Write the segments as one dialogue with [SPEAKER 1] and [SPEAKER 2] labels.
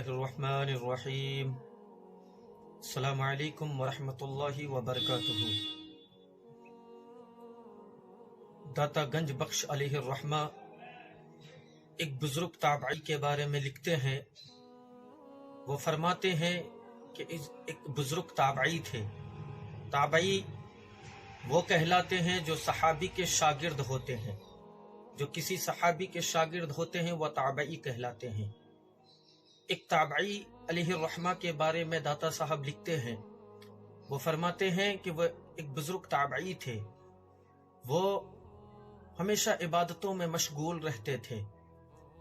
[SPEAKER 1] اللہ الرحمن الرحیم۔ السلام علیکم ورحمۃ اللہ وبرکاتہ۔ داتا گنج بخش علیہ الرحمہ ایک بزرگ تابعی کے بارے میں لکھتے ہیں۔ وہ فرماتے ہیں کہ ایک بزرگ تابعی تھے۔ تابعی وہ کہلاتے ہیں جو صحابی کے شاگرد ہوتے ہیں۔ جو کسی صحابی کے شاگرد ہوتے ہیں وہ تابعی کہلاتے ہیں۔ ایک تابعی علیہ الرحمہ کے بارے میں داتا صاحب لکھتے ہیں۔ وہ فرماتے ہیں کہ وہ ایک بزرگ تابعی تھے۔ وہ ہمیشہ عبادتوں میں مشغول رہتے تھے،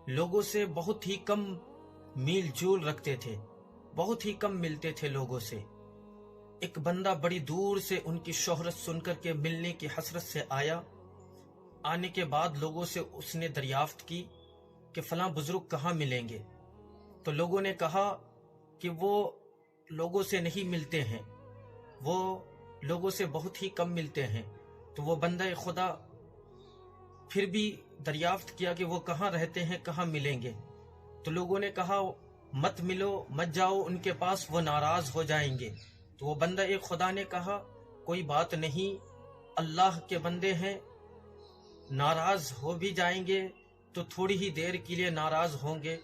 [SPEAKER 1] لوگوں سے بہت ہی کم میل جول رکھتے تھے، بہت ہی کم ملتے تھے لوگوں سے۔ ایک بندہ بڑی دور سے ان کی شہرت سن کر کے ملنے کی حسرت سے آیا۔ آنے کے بعد لوگوں سے اس نے دریافت کی کہ فلاں بزرگ کہاں ملیں گے؟ تو لوگوں نے کہا کہ وہ لوگوں سے نہیں ملتے ہیں، وہ لوگوں سے بہت ہی کم ملتے ہیں۔ تو وہ بندہ خدا پھر بھی دریافت کیا کہ وہ کہاں رہتے ہیں، کہاں ملیں گے؟ تو لوگوں نے کہا مت ملو، مت جاؤ ان کے پاس، وہ ناراض ہو جائیں گے۔ تو وہ بندہ خدا نے کہا کوئی بات نہیں، اللہ کے بندے ہیں، ناراض ہو بھی جائیں گے تو تھوڑی ہی دیر کے لیے ناراض ہوں گے،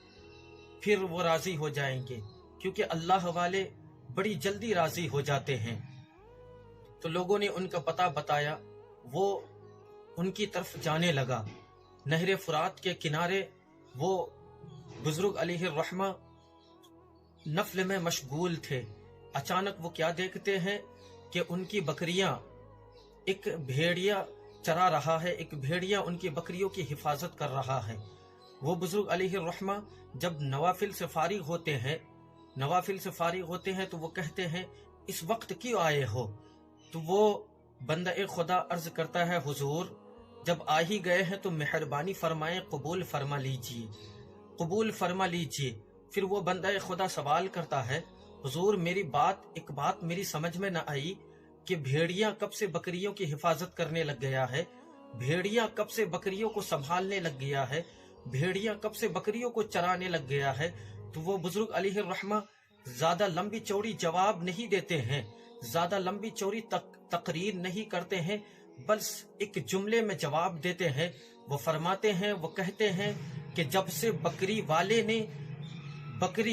[SPEAKER 1] پھر وہ راضی ہو جائیں گے، کیونکہ اللہ والے بڑی جلدی راضی ہو جاتے ہیں۔ تو لوگوں نے ان کا پتہ بتایا، وہ ان کی طرف جانے لگا۔ نہر فرات کے کنارے وہ بزرگ علیہ الرحمہ نفل میں مشغول تھے۔ اچانک وہ کیا دیکھتے ہیں کہ ان کی بکریاں، ایک بھیڑیا چرا رہا ہے، ایک بھیڑیا ان کی بکریوں کی حفاظت کر رہا ہے۔ وہ بزرگ علیہ الرحمہ جب نوافل سے فارغ ہوتے ہیں تو وہ کہتے ہیں اس وقت کیوں آئے ہو؟ تو وہ بندہ خدا عرض کرتا ہے حضور جب آ ہی گئے ہیں تو مہربانی فرمائیں، قبول فرما لیجئے۔ پھر وہ بندہ خدا سوال کرتا ہے حضور ایک بات میری سمجھ میں نہ آئی کہ بھیڑیا کب سے بکریوں کی حفاظت کرنے لگ گیا ہے، بھیڑیا کب سے بکریوں کو سنبھالنے لگ گیا ہے، بھیڑیا کب سے بکریوں کو چرانے لگ گیا ہے؟ تو وہ بزرگ علیہ الرحمہ زیادہ لمبی چوڑی جواب نہیں دیتے ہیں، زیادہ لمبی چوڑی تقریر نہیں کرتے ہیں، بس ایک جملے میں جواب دیتے ہیں۔ وہ فرماتے ہیں، وہ کہتے ہیں کہ جب سے بکری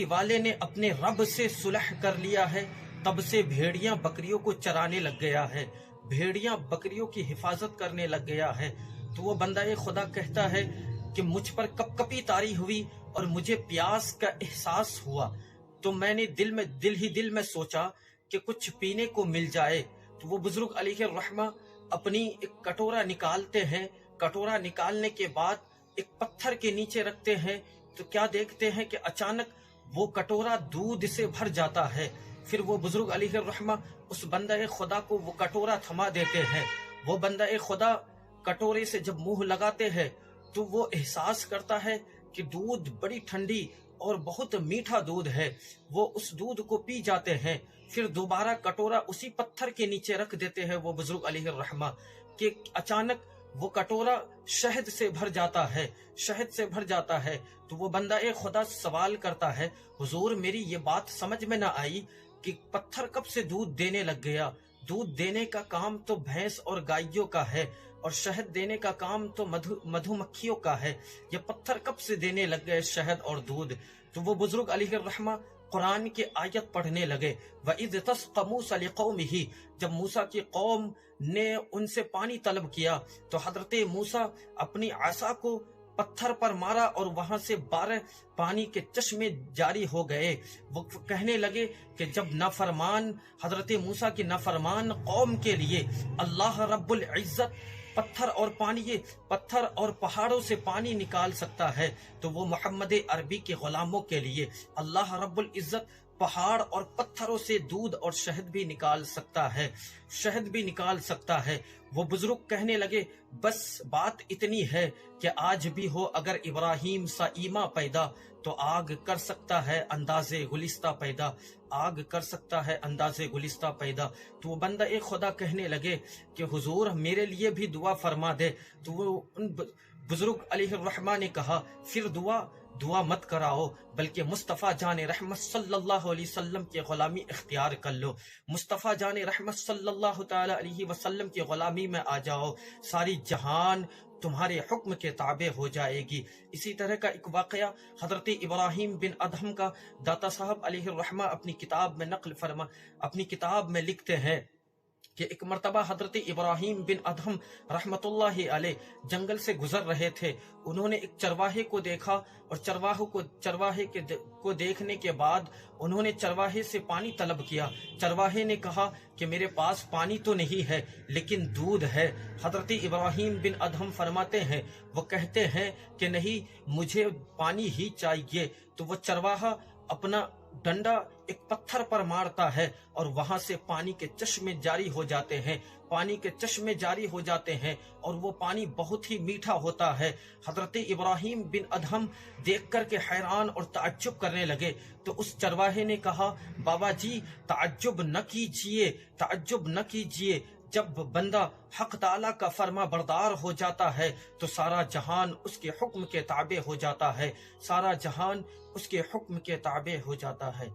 [SPEAKER 1] والے نے اپنے رب سے صلح کر لیا ہے تب سے بھیڑیاں بکریوں کو چرانے لگ گیا ہے، بھیڑیاں بکریوں کی حفاظت کرنے لگ گیا ہے۔ تو وہ بندہ خدا کہتا ہے کہ مجھ پر کپ کپی طاری ہوئی اور مجھے پیاس کا احساس ہوا، تو میں نے دل میں سوچا کہ کچھ پینے کو مل جائے۔ تو وہ بزرگ علیہ الرحمہ اپنی ایک کٹورا نکالتے ہیں، کٹورا نکالنے کے بعد ایک پتھر کے نیچے رکھتے ہیں، تو کیا دیکھتے ہیں کہ اچانک وہ کٹورا دودھ سے بھر جاتا ہے۔ پھر وہ بزرگ علیہ الرحمہ اس بندہ خدا کو وہ کٹورا تھما دیتے ہیں۔ وہ بندہ خدا کٹورے سے جب منہ لگاتے ہیں تو وہ احساس کرتا ہے کہ دودھ بڑی ٹھنڈی اور بہت میٹھا دودھ ہے۔ وہ اس دودھ کو پی جاتے ہیں، پھر دوبارہ کٹورا اسی پتھر کے نیچے رکھ دیتے ہیں وہ بزرگ علیہ الرحمہ کہ اچانک وہ کٹورا شہد سے بھر جاتا ہے۔ تو وہ بندہ خدا سوال کرتا ہے حضور میری یہ بات سمجھ میں نہ آئی کہ پتھر کب سے دودھ دینے لگ گیا؟ دودھ دینے کا کام تو بھینس اور گائیوں کا ہے، اور شہد دینے کا کام تو مدھو مکھیوں کا ہے، یہ پتھر کب سے دینے لگ گئے شہد اور دودھ؟ تو وہ بزرگ علیہ الرحمہ قرآن کی آیت پڑھنے لگے، وَإِذْ تَسْقَ مُوسَىٰ لِقَوْمِهِ، جب موسیٰ کی قوم نے ان سے پانی طلب کیا تو حضرت موسیٰ اپنی عصا کو پتھر پر مارا اور وہاں سے 12 پانی کے چشمے جاری ہو گئے۔ وہ کہنے لگے کہ جب حضرت موسیٰ کی نافرمان قوم کے لیے اللہ رب العزت پتھر اور پہاڑوں سے پانی نکال سکتا ہے تو وہ محمد عربی کے غلاموں کے لیے اللہ رب العزت پہاڑ اور پتھروں سے دودھ اور شہد بھی نکال سکتا ہے۔ وہ بزرگ کہنے لگے بس بات اتنی ہے کہ آج بھی ہو اگر ابراہیم سا ایما پیدا تو آگ کر سکتا ہے انداز گلستہ پیدا۔ تو وہ بندہ خدا کہنے لگے کہ حضور میرے لیے بھی دعا فرما دے۔ تو وہ ان بزرگ علیہ الرحمہ نے کہا پھر دعا دعا مت کراؤ، بلکہ مصطفیٰ جان رحمت صلی اللہ علیہ وسلم کی غلامی اختیار کر لو، مصطفیٰ جان رحمت صلی اللہ تعالی علیہ وسلم کی غلامی میں آ جاؤ، ساری جہان تمہارے حکم کے تابع ہو جائے گی۔ اسی طرح کا ایک واقعہ حضرت ابراہیم بن ادہم کا داتا صاحب علیہ الرحمہ اپنی کتاب میں لکھتے ہیں کہ ایک مرتبہ حضرت ابراہیم بن ادہم رحمت اللہ علیہ جنگل سے گزر رہے تھے۔ انہوں نے ایک چرواہے کو دیکھا، اور چرواہے کو دیکھنے کے بعد انہوں نے چرواہے سے پانی طلب کیا۔ چرواہے نے کہا کہ میرے پاس پانی تو نہیں ہے لیکن دودھ ہے۔ حضرت ابراہیم بن ادہم فرماتے ہیں، وہ کہتے ہیں کہ نہیں، مجھے پانی ہی چاہیے۔ تو وہ چرواہا اپنا ڈنڈا ایک پتھر پر مارتا ہے اور وہاں سے پانی کے چشمے جاری ہو جاتے ہیں، اور وہ پانی بہت ہی میٹھا ہوتا ہے۔ حضرت ابراہیم بن ادہم دیکھ کر کے حیران اور تعجب کرنے لگے۔ تو اس چرواہے نے کہا، بابا جی تعجب نہ کیجئے، جب بندہ حق تعالیٰ کا فرما بردار ہو جاتا ہے تو سارا جہان اس کے حکم کے تابع ہو جاتا ہے، سارا جہان اس کے حکم کے تابع ہو جاتا ہے۔